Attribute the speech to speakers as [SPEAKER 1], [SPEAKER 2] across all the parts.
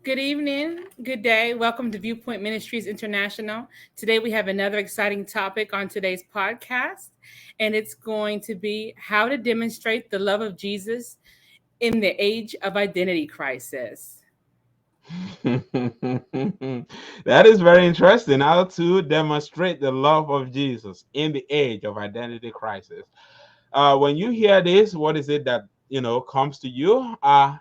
[SPEAKER 1] Good evening, good day. Welcome to Viewpoint Ministries International. Today we have another exciting topic on today's podcast, and it's going to be how to demonstrate the love of Jesus in the age of identity crisis.
[SPEAKER 2] That is very interesting. How to demonstrate the love of Jesus in the age of identity crisis. When you hear this, what is it that comes to you?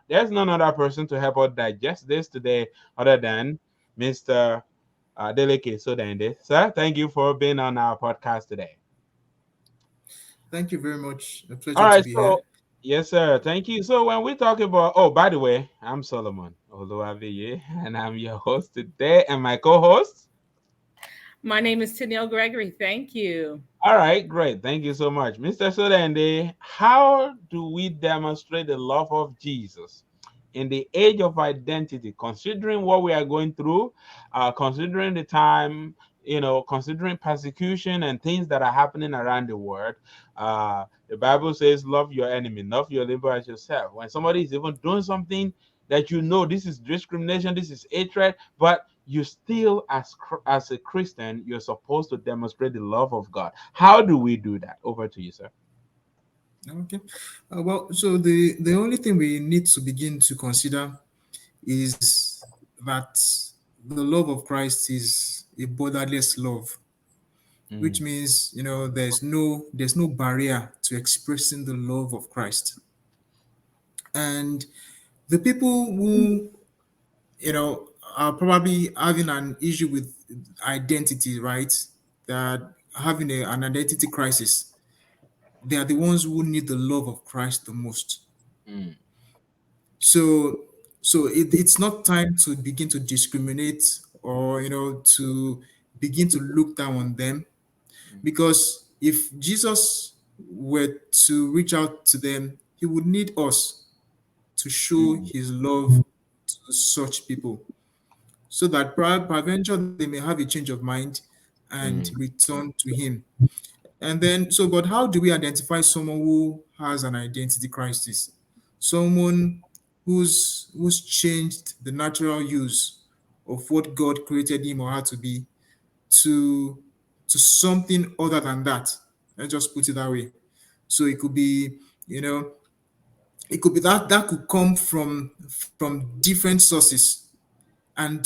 [SPEAKER 2] There's none other person to help us digest this today other than Mr. Deleke Sodende. Sir, thank you for being on our podcast today.
[SPEAKER 3] Thank you very much. A
[SPEAKER 2] All
[SPEAKER 3] pleasure to
[SPEAKER 2] right,
[SPEAKER 3] be
[SPEAKER 2] so
[SPEAKER 3] here.
[SPEAKER 2] yes, sir. Thank you. So when we talk about, oh, by the way, I'm Solomon Oluwabiye, and I'm your host today, and my co-host.
[SPEAKER 1] My name is Tennille Gregory. Thank you.
[SPEAKER 2] All right, great. Thank you so much, Mr. Sodende. How do we demonstrate the love of Jesus in the age of identity, considering what we are going through, considering the time, considering persecution and things that are happening around the world? The Bible says, love your enemy, love your neighbor as yourself. When somebody is even doing something that this is discrimination, this is hatred, but you still, as a Christian, you're supposed to demonstrate the love of God. How do we do that? Over to you, sir.
[SPEAKER 3] Okay. So the only thing we need to begin to consider is that the love of Christ is a borderless love, which
[SPEAKER 2] Mm,
[SPEAKER 3] means there's no barrier to expressing the love of Christ. And the people who are probably having an issue with identity, right? That having an identity crisis. They are the ones who need the love of Christ the most.
[SPEAKER 2] mm,
[SPEAKER 3] So, it's not time to begin to discriminate or to begin to look down on them,
[SPEAKER 2] mm,
[SPEAKER 3] because if Jesus were to reach out to them, he would need us to show
[SPEAKER 2] mm,
[SPEAKER 3] his love to such people, so that peradventure they may have a change of mind and
[SPEAKER 2] mm,
[SPEAKER 3] return to him. And then, but how do we identify someone who has an identity crisis? Someone who's changed the natural use of what God created him or her to be to something other than that. Let's just put it that way. So you know, it could be that could come from different sources, and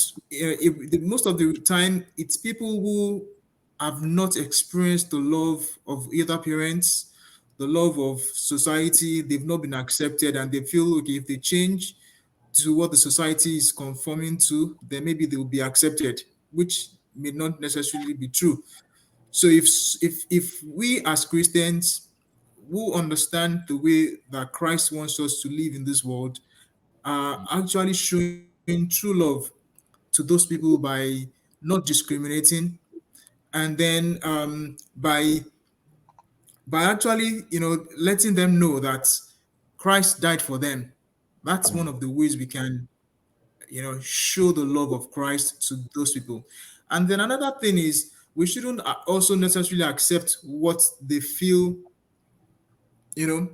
[SPEAKER 3] most of the time it's people who have not experienced the love of either parents, the love of society. They've not been accepted, and they feel, okay, if they change to what the society is conforming to, then maybe they will be accepted, which may not necessarily be true. So if we as Christians who understand the way that Christ wants us to live in this world are
[SPEAKER 2] mm,
[SPEAKER 3] actually showing true love to those people by not discriminating, and then by actually letting them know that Christ died for them. That's one
[SPEAKER 2] mm,
[SPEAKER 3] of the ways we can show the love of Christ to those people. And then another thing is, we shouldn't also necessarily accept what they feel you know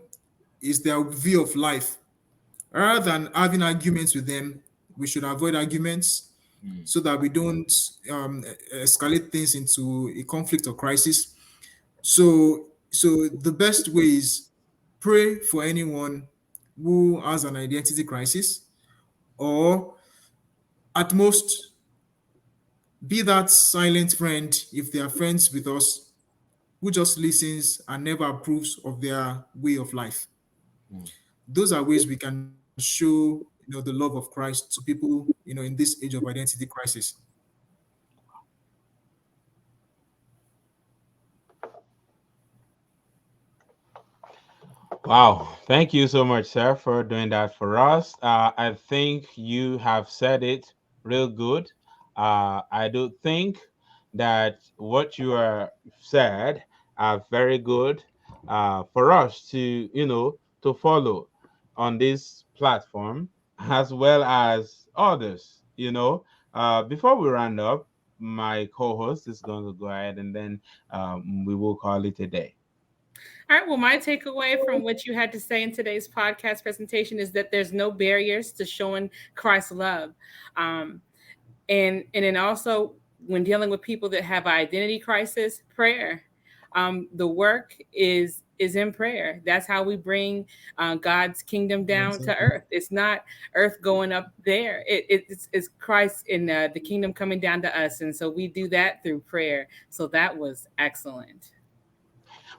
[SPEAKER 3] is their view of life. Rather than having arguments with them, we should avoid arguments
[SPEAKER 2] mm.
[SPEAKER 3] so that we don't escalate things into a conflict or crisis. So the best way is pray for anyone who has an identity crisis, or at most be that silent friend if they are friends with us, who just listens and never approves of their way of life.
[SPEAKER 2] Mm.
[SPEAKER 3] Those are ways we can show the love of Christ to people in this age of identity crisis.
[SPEAKER 2] Wow, thank you so much, sir, for doing that for us. I think you have said it real good. I do think that what you are said are very good for us to, to follow on this platform as well as others. Before we round up, my co-host is going to go ahead and then we will call it a day.
[SPEAKER 1] All right. Well, my takeaway from what you had to say in today's podcast presentation is that there's no barriers to showing Christ's love. Um, and then also when dealing with people that have an identity crisis, prayer. The work is in prayer. That's how we bring God's kingdom down to
[SPEAKER 3] Exactly.
[SPEAKER 1] earth. It's not earth going up there. It's Christ in the kingdom coming down to us, and so we do that through prayer. So that was excellent.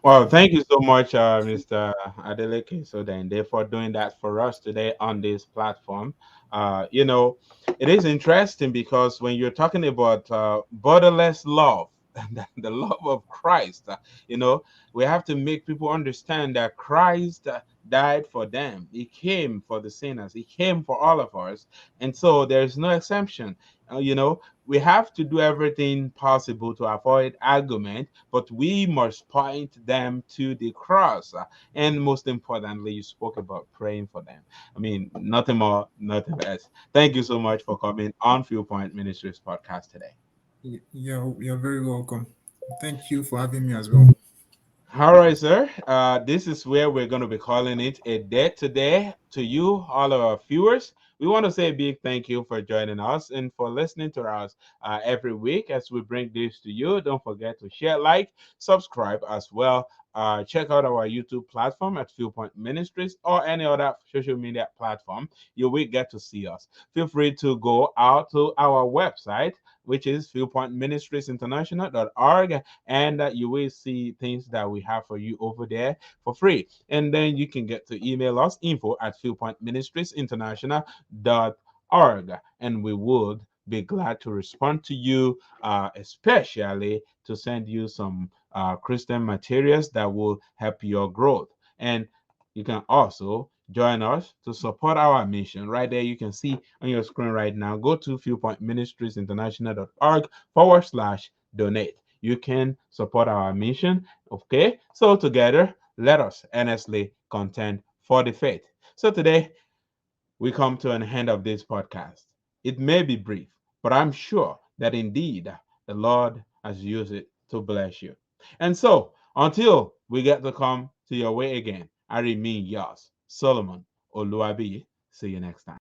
[SPEAKER 2] Well, thank you so much, Mr. Adeleke, so then for doing that for us today on this platform. You know, it is interesting because when you're talking about borderless love, the love of Christ, you know, we have to make people understand that Christ died for them. He came for the sinners. He came for all of us, and so there's no exemption. You know, we have to do everything possible to avoid argument, but we must point them to the cross. And most importantly, you spoke about praying for them. I mean, nothing more, nothing less. Thank you so much for coming on Viewpoint Ministries podcast today.
[SPEAKER 3] You're very welcome. Thank you for having me as well.
[SPEAKER 2] All right, sir. This is where we're going to be calling it a day today. To you, all of our viewers, we want to say a big thank you for joining us and for listening to us every week as we bring this to you. Don't forget to share, like, subscribe as well. Check out our YouTube platform at Viewpoint Ministries or any other social media platform. You will get to see us. Feel free to go out to our website, which is viewpointministriesinternational.org, and you will see things that we have for you over there for free. And then you can get to email us info at viewpointministriesinternational.org, and we would be glad to respond to you, especially to send you some Christian materials that will help your growth. And you can also join us to support our mission. Right there, you can see on your screen right now. Go to viewpointministriesinternational.org/donate. You can support our mission. Okay, so together, let us earnestly contend for the faith. So today, we come to an end of this podcast. It may be brief, but I'm sure that indeed the Lord has used it to bless you. And so, until we get to come to your way again, I remain yours, Solomon Oluwabi. See you next time.